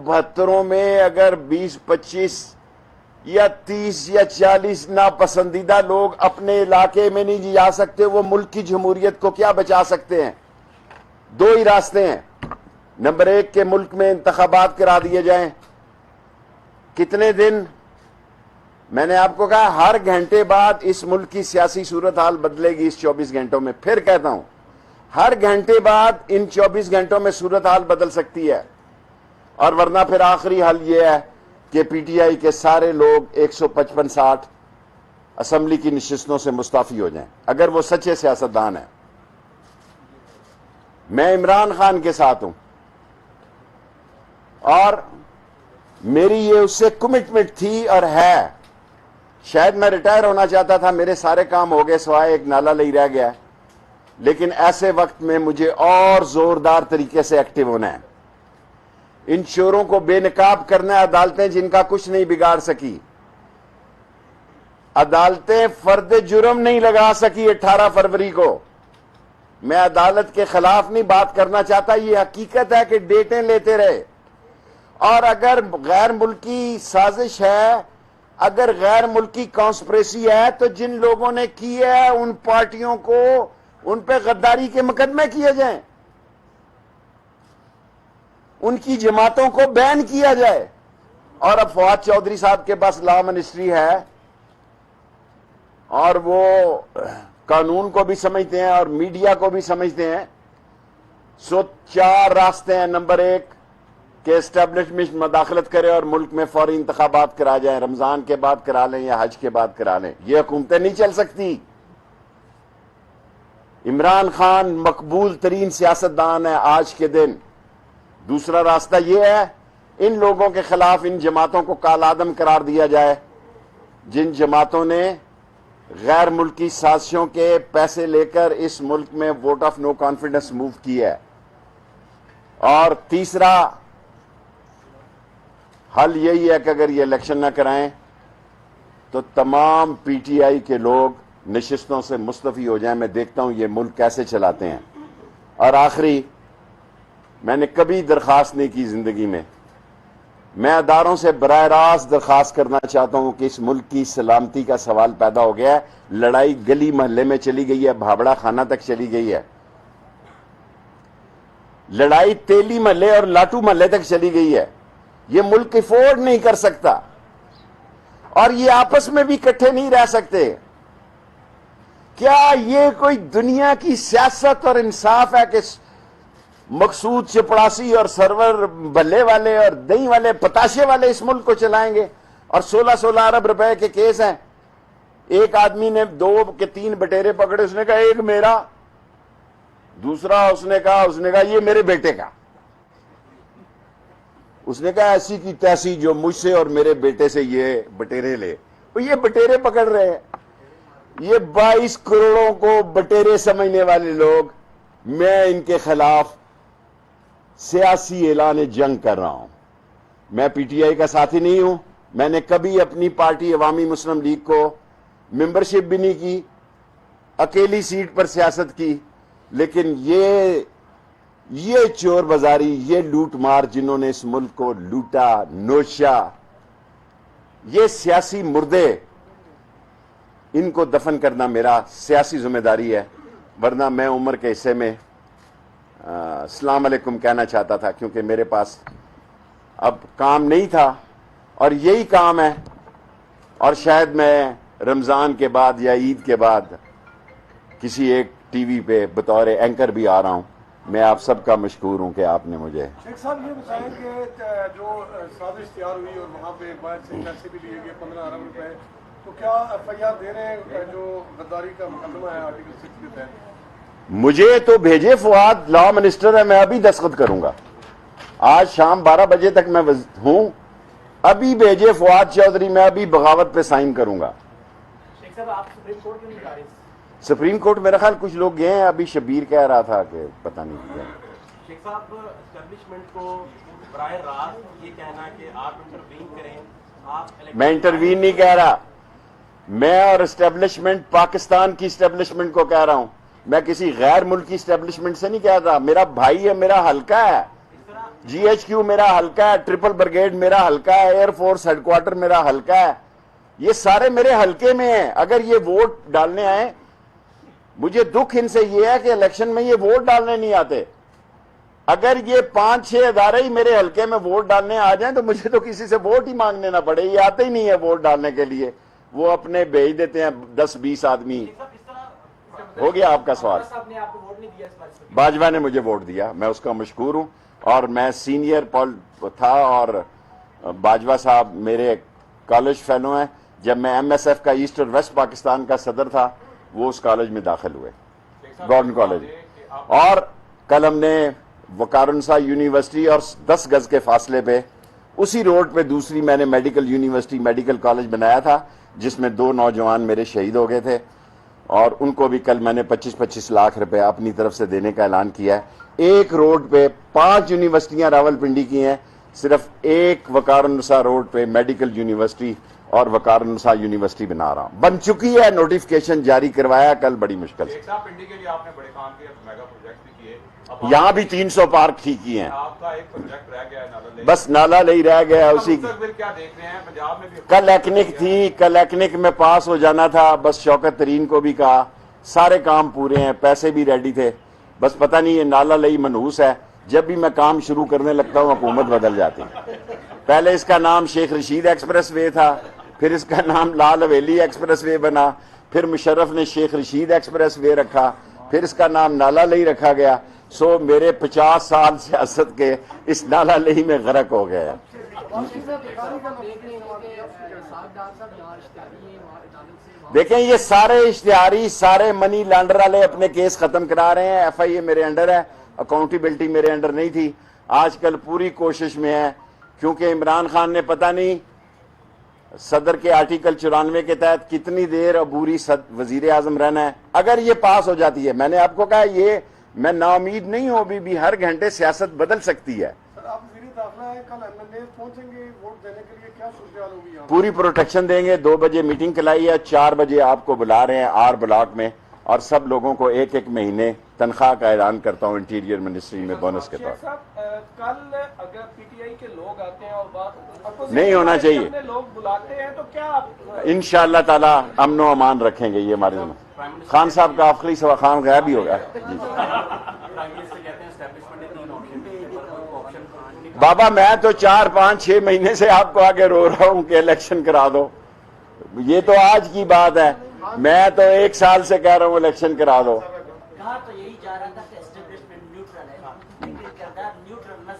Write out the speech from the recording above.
72 میں اگر 20 25 یا 30 یا 40 ناپسندیدہ لوگ اپنے علاقے میں نہیں جا سکتے، وہ ملک کی جمہوریت کو کیا بچا سکتے ہیں؟ دو ہی راستے ہیں۔ نمبر 1 کہ ملک میں انتخابات کرا دیے جائیں۔ کتنے دن؟ میں نے آپ کو کہا ہر گھنٹے بعد اس ملک کی سیاسی صورتحال بدلے گی اس 24 گھنٹوں میں۔ پھر کہتا ہوں، ہر گھنٹے بعد ان 24 گھنٹوں میں صورتحال بدل سکتی ہے، اور ورنہ پھر آخری حل یہ ہے کہ پی ٹی آئی کے سارے لوگ 155-60 اسمبلی کی نشستوں سے مستعفی ہو جائیں، اگر وہ سچے سیاستدان ہیں۔ میں عمران خان کے ساتھ ہوں، اور میری یہ اس سے کمٹمنٹ تھی اور ہے۔ شاید میں ریٹائر ہونا چاہتا تھا، میرے سارے کام ہو گئے سوائے ایک نالا لئی رہ گیا، لیکن ایسے وقت میں مجھے اور زوردار طریقے سے ایکٹیو ہونا ہے۔ ان چوروں کو بے نقاب کرنا ہے عدالتیں جن کا کچھ نہیں بگاڑ سکی۔ عدالتیں فرد جرم نہیں لگا سکی 18 فروری کو۔ میں عدالت کے خلاف نہیں بات کرنا چاہتا، یہ حقیقت ہے کہ ڈیٹیں لیتے رہے، اور اگر غیر ملکی سازش ہے، اگر غیر ملکی کانسپریسی ہے، تو جن لوگوں نے کی ہے ان پارٹیوں کو ان پہ غداری کے مقدمے کیے جائیں، ان کی جماعتوں کو بین کیا جائے۔ اور اب فواد چودھری صاحب کے پاس لا منسٹری ہے، اور وہ قانون کو بھی سمجھتے ہیں اور میڈیا کو بھی سمجھتے ہیں۔ سو 4 راستے ہیں۔ نمبر 1 کہ اسٹیبلشمنٹ مداخلت کرے اور ملک میں فوری انتخابات کرا جائیں، رمضان کے بعد کرا لیں یا حج کے بعد کرا لیں۔ یہ حکومتیں نہیں چل سکتی۔ عمران خان مقبول ترین سیاستدان ہے آج کے دن۔ دوسرا راستہ یہ ہے، ان لوگوں کے خلاف ان جماعتوں کو کالعدم قرار دیا جائے جن جماعتوں نے غیر ملکی سازشوں کے پیسے لے کر اس ملک میں vote of no confidence move کی ہے۔ اور تیسرا حل یہی ہے کہ اگر یہ الیکشن نہ کرائیں تو تمام پی ٹی آئی کے لوگ نشستوں سے مستعفی ہو جائیں۔ میں دیکھتا ہوں یہ ملک کیسے چلاتے ہیں۔ اور آخری، میں نے کبھی درخواست نہیں کی زندگی میں، میں اداروں سے براہ راست درخواست کرنا چاہتا ہوں کہ اس ملک کی سلامتی کا سوال پیدا ہو گیا ہے۔ لڑائی گلی محلے میں چلی گئی ہے، بھابڑا خانہ تک چلی گئی ہے، لڑائی تیلی محلے اور لاٹو محلے تک چلی گئی ہے۔ یہ ملک افورڈ نہیں کر سکتا، اور یہ آپس میں بھی اکٹھے نہیں رہ سکتے۔ کیا یہ کوئی دنیا کی سیاست اور انصاف ہے کہ مقصود چپڑاسی اور سرور بلے والے اور دہی والے پتاشے والے اس ملک کو چلائیں گے؟ اور 16 ارب روپے کے کیس ہیں۔ ایک آدمی نے 2 کے 3 بٹیرے پکڑے، اس نے کہا ایک میرا، دوسرا اس نے کہا یہ میرے بیٹے کا۔ اس نے کہا ایسی کی تیسی جو مجھ سے اور میرے بیٹے سے یہ بٹیرے لے، وہ یہ بٹیرے پکڑ رہے ہیں۔ یہ 22 کروڑوں کو بٹیرے سمجھنے والے لوگ، میں ان کے خلاف سیاسی اعلان جنگ کر رہا ہوں۔ میں پی ٹی آئی کا ساتھی نہیں ہوں، میں نے کبھی اپنی پارٹی عوامی مسلم لیگ کو ممبرشپ بھی نہیں کی، اکیلی سیٹ پر سیاست کی، لیکن یہ چور بازاری، یہ لوٹ مار جنہوں نے اس ملک کو لوٹا نوشا، یہ سیاسی مردے، ان کو دفن کرنا میرا سیاسی ذمہ داری ہے۔ ورنہ میں عمر کے حصے میں السلام علیکم کہنا چاہتا تھا، کیونکہ میرے پاس اب کام نہیں تھا، اور یہی کام ہے۔ اور شاید میں رمضان کے بعد یا عید کے بعد کسی ایک ٹی وی پہ بطور اینکر بھی آ رہا ہوں۔ میں آپ سب کا مشکور ہوں کہ آپ نے مجھے۔ شیخ صاحب یہ بتائیں کہ جو سازش تیار ہوئی اور وہاں پہ باہر سے پیسے بھی لیے گئے 15 ارب روپے، تو کیا ایف آئی آر دے رہے ہیں جو غداری کا مقدمہ ہے آرٹیکل 6 کے تحت؟ مجھے تو بھیجے، فواد لا منسٹر ہے، میں ابھی دستخط کروں گا۔ آج شام 12 بجے تک میں ہوں، ابھی بھیجے فواد چودھری، میں ابھی بغاوت پہ سائن کروں گا۔ شیخ صاحب آپ سپریم کورٹ کیوں نہیں جا رہے؟ سپریم کورٹ میرا خیال کچھ لوگ گئے ہیں، ابھی شبیر کہہ رہا تھا کہ پتہ نہیں کیا۔ شیخ صاحب اسٹیبلشمنٹ کو براہ راست یہ کہنا کہ آپ انٹروین کریں، آپ میں انٹروین نہیں کہہ رہا، میں اور اسٹیبلشمنٹ پاکستان کی اسٹیبلشمنٹ کو کہہ رہا ہوں، میں کسی غیر ملکی اسٹیبلشمنٹ سے نہیں کہہ رہا۔ میرا بھائی ہے، میرا حلقہ ہے، GHQ میرا حلقہ ہے, ٹرپل بریگیڈ میرا حلقہ ہے, ایئر فورس ہیڈ کوارٹر میرا حلقہ ہے, یہ سارے میرے حلقے میں ہیں. اگر یہ ووٹ ڈالنے آئے, مجھے دکھ ان سے یہ ہے کہ الیکشن میں یہ ووٹ ڈالنے نہیں آتے. اگر یہ 5-6 ادارے ہی میرے حلقے میں ووٹ ڈالنے آ جائیں تو مجھے تو کسی سے ووٹ ہی مانگنے نہ پڑے. یہ آتے ہی نہیں ہے ووٹ ڈالنے کے لیے, وہ اپنے بھیج دیتے ہیں 10-20 آدمی. ہو گیا آپ کا سوال. باجوہ نے مجھے ووٹ دیا, میں اس کا مشکور ہوں, اور میں سینئر تھا, اور باجوہ صاحب میرے کالج فیلو ہیں. جب میں MSF کا ایسٹ اور ویسٹ پاکستان کا صدر تھا, وہ اس کالج میں داخل ہوئے, گورنمنٹ کالج. اور کل ہم نے وقارنسا یونیورسٹی اور 10 گز کے فاصلے پہ اسی روڈ پہ دوسری میں نے میڈیکل یونیورسٹی میڈیکل کالج بنایا تھا, جس میں 2 نوجوان میرے شہید ہو گئے تھے, اور ان کو بھی کل میں نے 25-25 لاکھ روپے اپنی طرف سے دینے کا اعلان کیا ہے. ایک روڈ پہ 5 یونیورسٹیاں راولپنڈی کی ہیں, صرف ایک وقارنسا روڈ پہ میڈیکل یونیورسٹی اور وقارنسا یونیورسٹی بنا رہا ہوں. بن چکی ہے, نوٹیفکیشن جاری کروایا کل بڑی مشکل سے. پنڈی کے لیے آپ نے بڑے کام کیے, میگا پروجیکٹ بھی کیے, یہاں بھی 300 پارک ٹھیک کیے ہیں. آپ کا ایک پروجیکٹ رہ گیا ہے نالا لے, بس نالا لئی رہ گیا اسی کی. مستقبل کیا دیکھ رہے ہیں پنجاب میں بھی؟ کل ایکنک تھی, کل ایکنک میں پاس ہو جانا تھا, بس شوکت ترین کو بھی کہا سارے کام پورے ہیں, پیسے بھی ریڈی تھے, بس پتہ نہیں یہ نالا لئی منحوس ہے. جب بھی میں کام شروع کرنے لگتا ہوں حکومت بدل جاتی. پہلے اس کا نام شیخ رشید ایکسپریس وے تھا, پھر اس کا نام لال حویلی ایکسپریس وے بنا, پھر مشرف نے شیخ رشید ایکسپریس وے رکھا, پھر اس کا نام نالا لئی رکھا گیا. سو میرے 50 سال سیاست کے اس نالا لئی میں غرق ہو گئے. دیکھیں یہ سارے اشتہاری, سارے منی لانڈر والے اپنے کیس ختم کرا رہے ہیں. FIA میرے انڈر ہے, اکاؤنٹیبلٹی میرے انڈر نہیں تھی. آج کل پوری کوشش میں ہے, کیونکہ عمران خان نے پتہ نہیں صدر کے آرٹیکل 94 کے تحت کتنی دیر عبوری وزیر اعظم رہنا ہے. اگر یہ پاس ہو جاتی ہے, میں نے آپ کو کہا یہ میں نا امید نہیں ہوں, بھی ہر گھنٹے سیاست بدل سکتی ہے. سر آپ وزیر داخلہ ہیں, کل MLA پہنچیں گے ووٹ دینے کے لیے, کیا صورتحال ہوگی یہاں؟ پوری پروٹیکشن دیں گے. 2 بجے میٹنگ کلائی ہے, 4 بجے آپ کو بلا رہے ہیں R بلاک میں, اور سب لوگوں کو 1-1 مہینے تنخواہ کا اعلان کرتا ہوں انٹیریئر منسٹری میں بونس کے طور پر. کل اگر PTI کے لوگ آتے ہیں اور بات نہیں ہونا چاہیے, اپنے لوگ بلاتے ہیں تو کیا انشاءاللہ تعالی امن و امان رکھیں گے یہ ہمارے ذمہ. خان صاحب کا آخری سوا خان غائب ہی ہوگا. جی بابا میں تو 4-5-6 مہینے سے آپ کو آگے رو رہا ہوں کہ الیکشن کرا دو. یہ تو آج کی بات ہے, میں تو 1 سال سے کہہ رہا ہوں الیکشن کرا دو. کہا تو یہی جا رہا تھا کہ اسٹیبلشمنٹ نیوٹرل ہے, لیکن کردار نیوٹرل نہ